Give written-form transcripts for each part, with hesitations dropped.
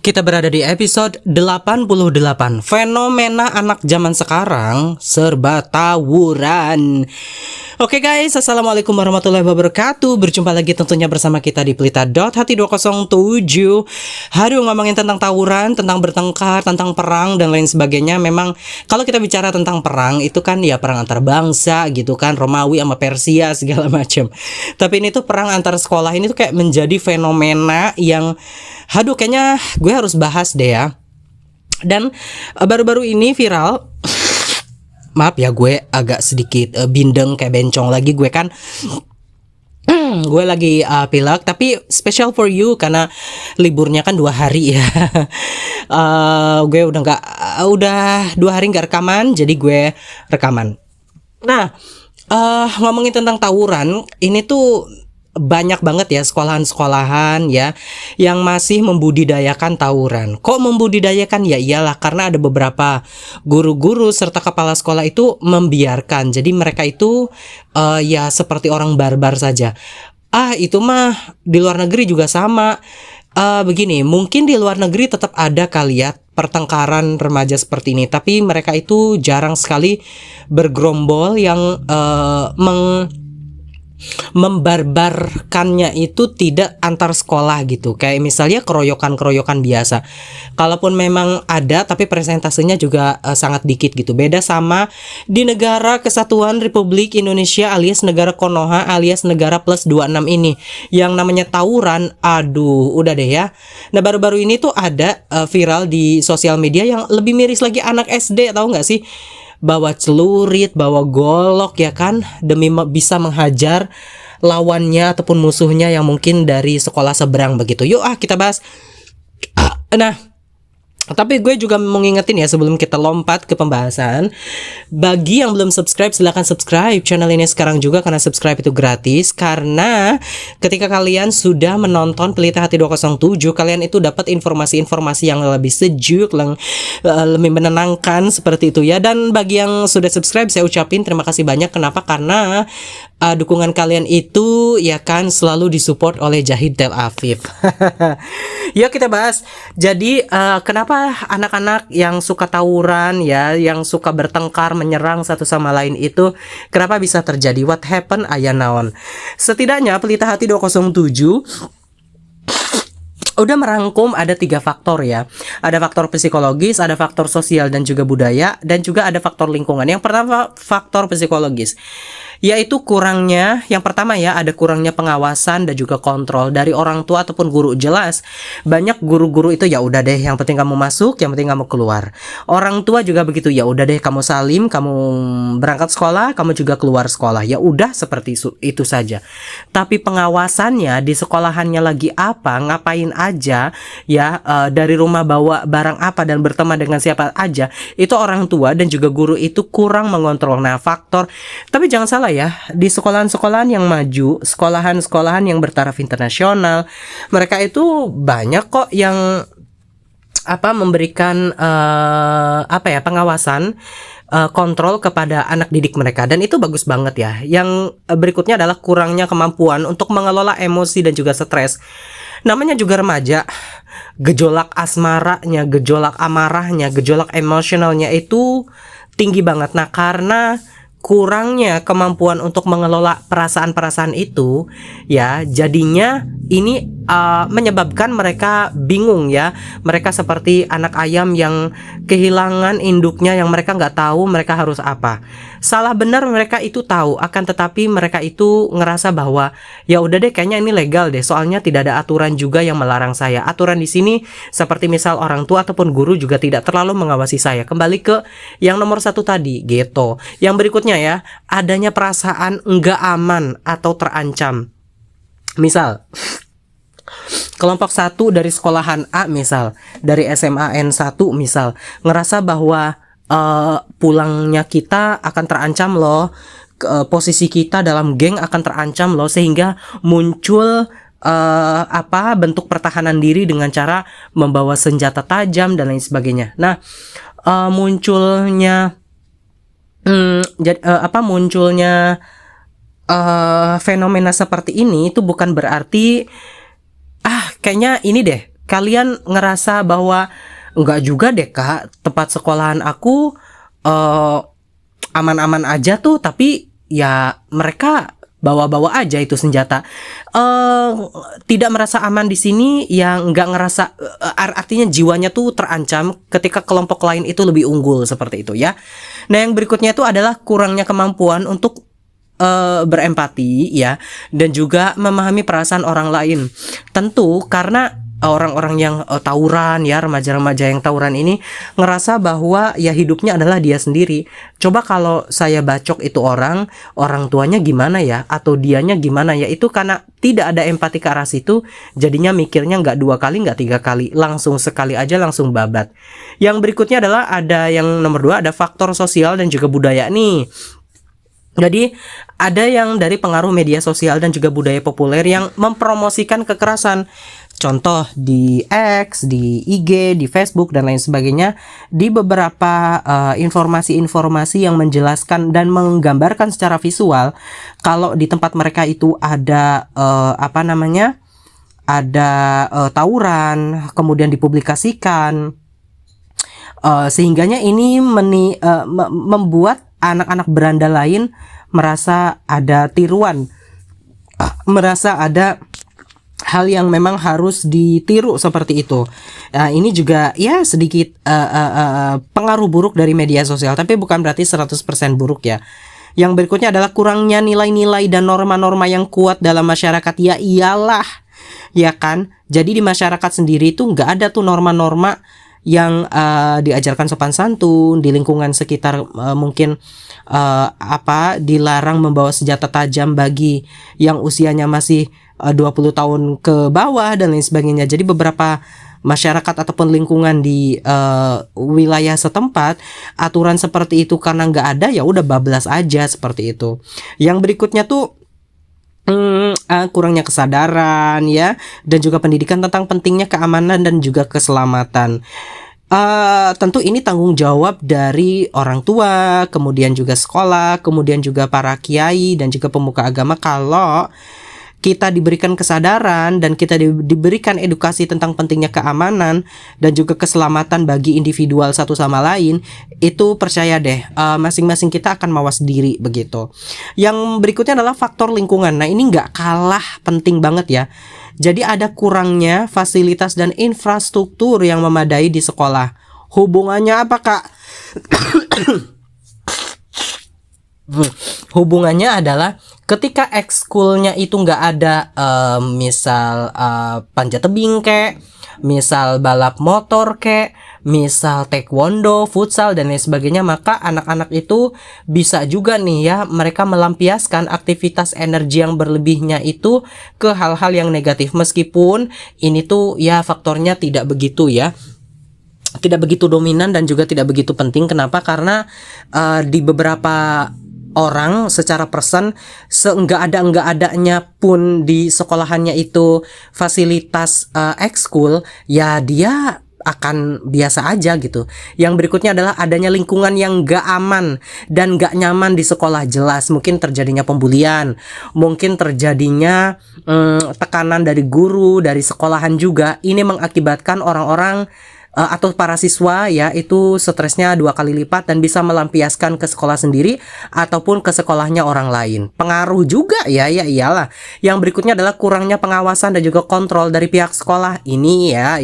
Kita berada di episode 88. Fenomena anak zaman sekarang serba tawuran. Oke guys, assalamualaikum warahmatullahi wabarakatuh. Berjumpa lagi tentunya bersama kita di Pelita.hati 207. Aduh, ngomongin tentang tawuran, tentang bertengkar, tentang perang dan lain sebagainya. Memang kalau kita bicara tentang perang, itu kan ya perang antar bangsa gitu kan, Romawi sama Persia segala macam. Tapi ini tuh perang antar sekolah ini tuh kayak menjadi fenomena yang aduh, kayaknya gue harus bahas deh ya. Dan baru-baru ini viral. Maaf ya, gue agak sedikit bindeng kayak bencong lagi. Gue kan gue lagi pilek. Tapi special for you karena liburnya kan 2 hari ya. Gue udah 2 hari gak rekaman. Jadi gue rekaman. Nah, ngomongin tentang tawuran, ini tuh banyak banget ya sekolahan-sekolahan ya yang masih membudidayakan tawuran. Kok membudidayakan? Ya iyalah, karena ada beberapa guru-guru serta kepala sekolah itu membiarkan. Jadi mereka itu ya seperti orang barbar saja. Itu mah di luar negeri juga sama. Begini, mungkin di luar negeri tetap ada kali ya pertengkaran remaja seperti ini, tapi mereka itu jarang sekali bergerombol yang membarbarkannya itu tidak antar sekolah gitu. Kayak misalnya keroyokan-keroyokan biasa. Kalaupun memang ada, tapi presentasenya juga sangat dikit gitu. Beda sama di negara Kesatuan Republik Indonesia alias negara Konoha alias negara plus 26 ini. Yang namanya tawuran, aduh udah deh ya. Nah, baru-baru ini tuh ada viral di sosial media yang lebih miris lagi, anak SD, tahu nggak sih? Bawa celurit, bawa golok ya kan, demi bisa menghajar lawannya ataupun musuhnya yang mungkin dari sekolah seberang begitu. Yuk kita bahas. Nah, tapi gue juga mau ngingetin ya sebelum kita lompat ke pembahasan. Bagi yang belum subscribe, silahkan subscribe channel ini sekarang juga, karena subscribe itu gratis. Karena ketika kalian sudah menonton Pelita Hati 207, kalian itu dapat informasi-informasi yang lebih sejuk, lebih menenangkan seperti itu ya. Dan bagi yang sudah subscribe, saya ucapin terima kasih banyak. Kenapa? Karena dukungan kalian itu ya kan selalu disupport oleh Jahid Tel Aviv. Yuk kita bahas. Jadi kenapa anak-anak yang suka tawuran ya, yang suka bertengkar, menyerang satu sama lain itu kenapa bisa terjadi? What happened? Aya naon? Setidaknya Pelita Hati 207 udah merangkum ada 3 faktor ya. Ada faktor psikologis, ada faktor sosial dan juga budaya, dan juga ada faktor lingkungan. Yang pertama faktor psikologis, yaitu kurangnya, yang pertama ya, ada kurangnya pengawasan dan juga kontrol dari orang tua ataupun guru. Jelas banyak guru-guru itu ya udah deh, yang penting kamu masuk, yang penting kamu keluar. Orang tua juga begitu, ya udah deh kamu salim, kamu berangkat sekolah, kamu juga keluar sekolah. Ya udah seperti itu saja. Tapi pengawasannya di sekolahannya lagi apa, ngapain aja ya, dari rumah bawa barang apa dan berteman dengan siapa aja, itu orang tua dan juga guru itu kurang mengontrol. Nah, faktor, tapi jangan salah ya, di sekolahan-sekolahan yang maju, sekolahan-sekolahan yang bertaraf internasional, mereka itu banyak kok yang memberikan pengawasan, kontrol kepada anak didik mereka, dan itu bagus banget ya. Yang berikutnya adalah kurangnya kemampuan untuk mengelola emosi dan juga stres. Namanya juga remaja, gejolak asmaranya, gejolak amarahnya, gejolak emosionalnya itu tinggi banget. Nah, karena kurangnya kemampuan untuk mengelola perasaan-perasaan itu ya, jadinya ini menyebabkan mereka bingung ya. Mereka seperti anak ayam yang kehilangan induknya, yang mereka nggak tahu mereka harus apa. Salah benar mereka itu tahu, akan tetapi mereka itu ngerasa bahwa ya udah deh, kayaknya ini legal deh, soalnya tidak ada aturan juga yang melarang saya. Aturan di sini seperti misal orang tua ataupun guru juga tidak terlalu mengawasi saya. Kembali ke yang nomor 1 tadi gitu. Yang berikutnya ya, adanya perasaan enggak aman atau terancam. Misal kelompok 1 dari sekolahan A, misal dari SMA N1 misal, ngerasa bahwa pulangnya kita akan terancam loh, posisi kita dalam geng akan terancam loh, sehingga muncul bentuk pertahanan diri dengan cara membawa senjata tajam dan lain sebagainya. Nah, munculnya fenomena seperti ini itu bukan berarti kayaknya ini deh, kalian ngerasa bahwa enggak juga deh kak, tempat sekolahan aku aman-aman aja tuh, tapi ya mereka bawa-bawa aja itu senjata. Tidak merasa aman di sini, yang nggak ngerasa artinya jiwanya tuh terancam ketika kelompok lain itu lebih unggul seperti itu ya. Nah, yang berikutnya itu adalah kurangnya kemampuan untuk berempati ya, dan juga memahami perasaan orang lain. Tentu karena orang-orang yang tawuran ya, remaja-remaja yang tawuran ini ngerasa bahwa ya hidupnya adalah dia sendiri. Coba kalau saya bacok itu orang tuanya gimana ya, atau dianya gimana ya, itu karena tidak ada empati ke arah situ, jadinya mikirnya nggak 2 kali, nggak 3 kali, langsung sekali aja langsung babat. Yang berikutnya adalah ada yang nomor 2, ada faktor sosial dan juga budaya nih. Jadi ada yang dari pengaruh media sosial dan juga budaya populer yang mempromosikan kekerasan. Contoh di X, di IG, di Facebook dan lain sebagainya. Di beberapa informasi-informasi yang menjelaskan dan menggambarkan secara visual kalau di tempat mereka itu ada tawuran, kemudian dipublikasikan. Sehingganya ini membuat anak-anak beranda lain merasa ada tiruan, merasa ada hal yang memang harus ditiru seperti itu. Ini juga ya sedikit pengaruh buruk dari media sosial, tapi bukan berarti 100% buruk ya. Yang berikutnya adalah kurangnya nilai-nilai dan norma-norma yang kuat dalam masyarakat. Ya iyalah, ya kan. Jadi di masyarakat sendiri itu nggak ada tuh norma-norma yang diajarkan sopan santun. Di lingkungan sekitar mungkin dilarang membawa senjata tajam bagi yang usianya masih 20 tahun ke bawah dan lain sebagainya. Jadi beberapa masyarakat ataupun lingkungan di wilayah setempat aturan seperti itu karena nggak ada, ya udah bablas aja seperti itu. Yang berikutnya tuh kurangnya kesadaran ya, dan juga pendidikan tentang pentingnya keamanan dan juga keselamatan. Tentu ini tanggung jawab dari orang tua, kemudian juga sekolah, kemudian juga para kiai dan juga pemuka agama. Kalau kita diberikan kesadaran dan kita diberikan edukasi tentang pentingnya keamanan dan juga keselamatan bagi individual satu sama lain, itu percaya deh masing-masing kita akan mawas diri begitu. Yang berikutnya adalah faktor lingkungan. Nah, ini nggak kalah penting banget ya. Jadi ada kurangnya fasilitas dan infrastruktur yang memadai di sekolah. Hubungannya apa, Kak? Hubungannya adalah ketika ekskulnya itu nggak ada, misal panjat tebing kek, misal balap motor kek, misal taekwondo, futsal dan lain sebagainya, maka anak-anak itu bisa juga nih ya, mereka melampiaskan aktivitas energi yang berlebihnya itu ke hal-hal yang negatif. Meskipun ini tuh ya faktornya tidak begitu ya, tidak begitu dominan dan juga tidak begitu penting. Kenapa? Karena di beberapa orang secara persen, seenggak adanya pun di sekolahannya itu fasilitas ekskul, ya dia akan biasa aja gitu. Yang berikutnya adalah adanya lingkungan yang gak aman dan gak nyaman di sekolah. Jelas mungkin terjadinya pembulian, mungkin terjadinya tekanan dari guru, dari sekolahan juga. Ini mengakibatkan orang-orang atau para siswa ya itu stresnya 2 kali lipat dan bisa melampiaskan ke sekolah sendiri ataupun ke sekolahnya orang lain. Pengaruh juga ya iyalah. Yang berikutnya adalah kurangnya pengawasan dan juga kontrol dari pihak sekolah. Ini ya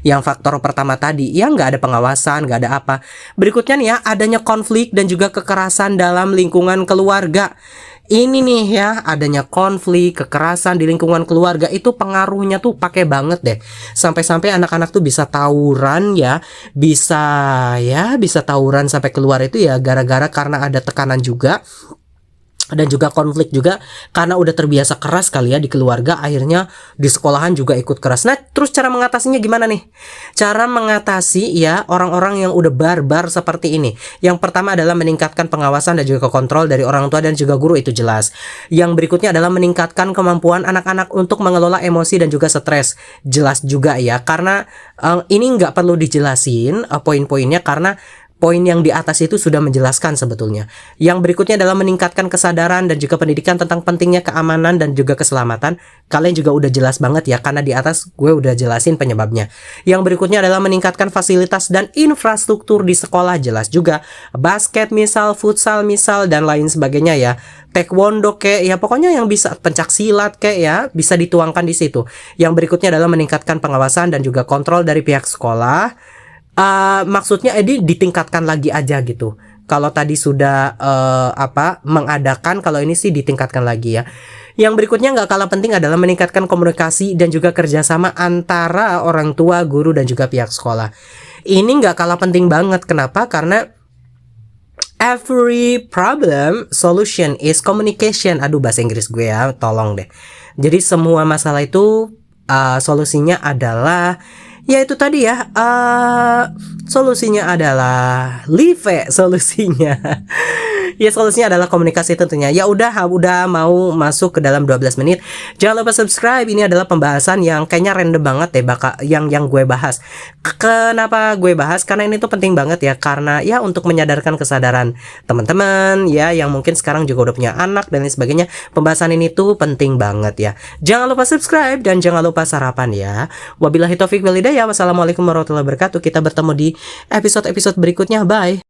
yang faktor pertama tadi, ya nggak ada pengawasan, nggak ada apa. Berikutnya nih ya, adanya konflik dan juga kekerasan dalam lingkungan keluarga. Ini nih ya, adanya konflik, kekerasan di lingkungan keluarga itu pengaruhnya tuh pakai banget deh. Sampai-sampai anak-anak tuh bisa tawuran ya, bisa tawuran sampai keluar itu ya gara-gara karena ada tekanan juga. Dan juga konflik juga karena udah terbiasa keras kali ya di keluarga, akhirnya di sekolahan juga ikut keras. Nah, terus cara mengatasinya gimana nih? Cara mengatasi ya orang-orang yang udah barbar seperti ini. Yang pertama adalah meningkatkan pengawasan dan juga kontrol dari orang tua dan juga guru, itu jelas. Yang berikutnya adalah meningkatkan kemampuan anak-anak untuk mengelola emosi dan juga stres. Jelas juga ya, karena ini nggak perlu dijelasin poin-poinnya, karena poin yang di atas itu sudah menjelaskan sebetulnya. Yang berikutnya adalah meningkatkan kesadaran dan juga pendidikan tentang pentingnya keamanan dan juga keselamatan. Kalian juga udah jelas banget ya, karena di atas gue udah jelasin penyebabnya. Yang berikutnya adalah meningkatkan fasilitas dan infrastruktur di sekolah, jelas juga. Basket misal, futsal misal, dan lain sebagainya ya. Taekwondo kayak ya, pokoknya yang bisa, pencak silat kayak ya, bisa dituangkan di situ. Yang berikutnya adalah meningkatkan pengawasan dan juga kontrol dari pihak sekolah. Maksudnya ini ditingkatkan lagi aja gitu. Kalau tadi sudah mengadakan, kalau ini sih ditingkatkan lagi ya. Yang berikutnya nggak kalah penting adalah meningkatkan komunikasi dan juga kerjasama antara orang tua, guru, dan juga pihak sekolah. Ini nggak kalah penting banget. Kenapa? Karena every problem solution is communication. Aduh, bahasa Inggris gue ya, tolong deh. Jadi semua masalah itu solusinya adalah, ya itu tadi ya, solusinya adalah live solusinya. Ya solusinya adalah komunikasi tentunya. Ya udah mau masuk ke dalam 12 menit. Jangan lupa subscribe. Ini adalah pembahasan yang kayaknya random banget deh yang gue bahas. Kenapa gue bahas? Karena ini tuh penting banget ya, karena ya untuk menyadarkan kesadaran teman-teman ya yang mungkin sekarang juga udah punya anak dan lain sebagainya. Pembahasan ini tuh penting banget ya. Jangan lupa subscribe dan jangan lupa sarapan ya. Wabillahi taufik wal hidayah. Wassalamualaikum warahmatullahi wabarakatuh. Kita bertemu di episode-episode berikutnya. Bye.